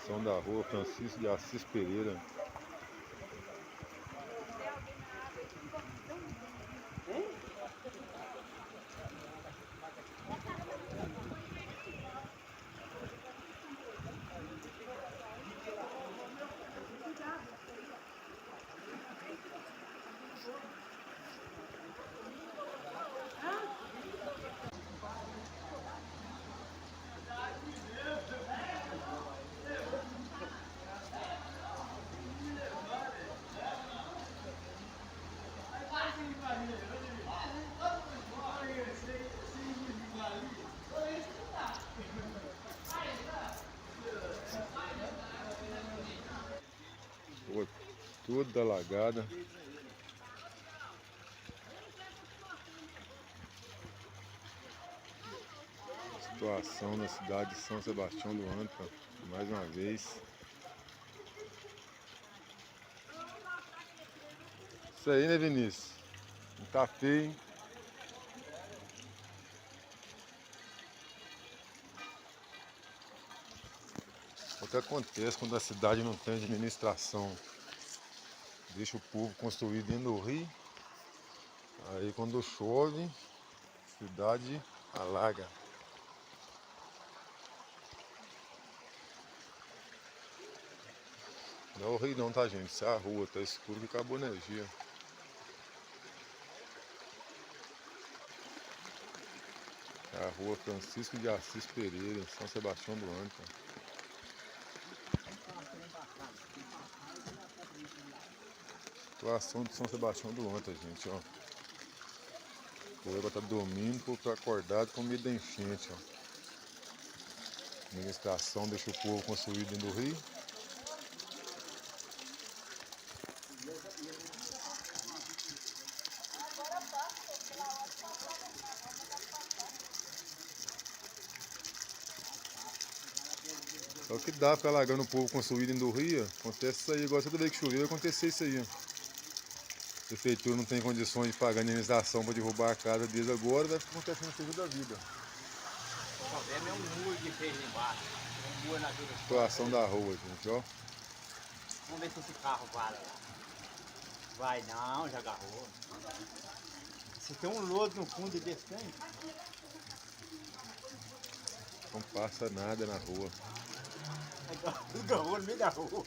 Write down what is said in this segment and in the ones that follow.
Situação da rua Francisco de Assis Pereira. Rua toda alagada. Situação na cidade de São Sebastião do Anta, mais uma vez. Isso aí, né, Vinícius? Não tá feio, hein? O que acontece quando a cidade não tem administração? Deixa o povo construir dentro do rio. Aí quando chove, a cidade alaga. Não é o rio não, tá, gente? Isso é a rua, tá escuro que acabou a energia. É a rua Francisco de Assis Pereira, em São Sebastião do Anta. Situação de São Sebastião do Anta, gente, ó. O povo tá dormindo, o povo tá acordado com medo da enchente, ó. A administração deixa o povo construir dentro do rio. É o que dá pra alagando o povo construir dentro do rio. Acontece isso aí, igual toda vez que choveu, acontecer isso aí, ó. A prefeitura não tem condições de pagar a indenização para derrubar a casa deles agora, vai acontecendo isso da vida. O problema é um muro que fez embaixo. Um muro na vida. Situação da rua, gente, ó. Vamos ver se esse carro vai lá. Vai não, já agarrou. Se tem um lodo no fundo desse trem. Não passa nada na rua. Agarrou no meio da rua.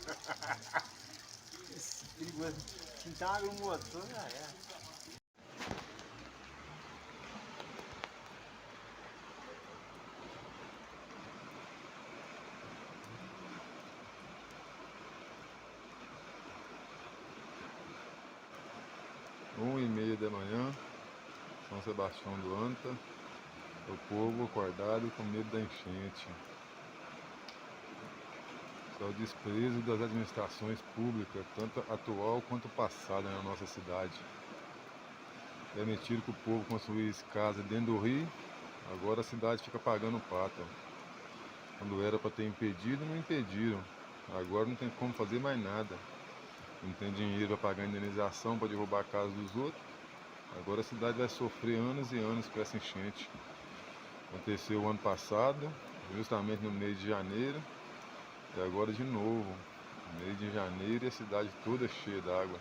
Perigoso. Pintar água no motor já é. Uma e meia da manhã, São Sebastião do Anta, o povo acordado com medo da enchente. Isso é o desprezo das administrações públicas, tanto atual quanto passada na nossa cidade. Permitiram que o povo construísse casa dentro do rio, agora a cidade fica pagando pato. Quando era para ter impedido, não impediram. Agora não tem como fazer mais nada. Não tem dinheiro para pagar indenização para derrubar a casa dos outros. Agora a cidade vai sofrer anos e anos com essa enchente. Aconteceu o ano passado, justamente no mês de janeiro, e agora de novo, no mês de janeiro, e a cidade toda cheia d'água.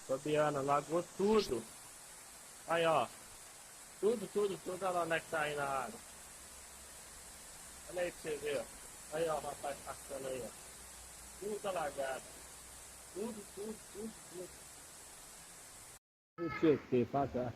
Fabiana, lagou tudo. Aí, ó. Tudo, olha lá onde é que tá aí na água. Olha aí pra você ver, ó. Aí, ó, o rapaz passando aí, ó. Tudo alagado. Tudo. O Tietê, pra cá.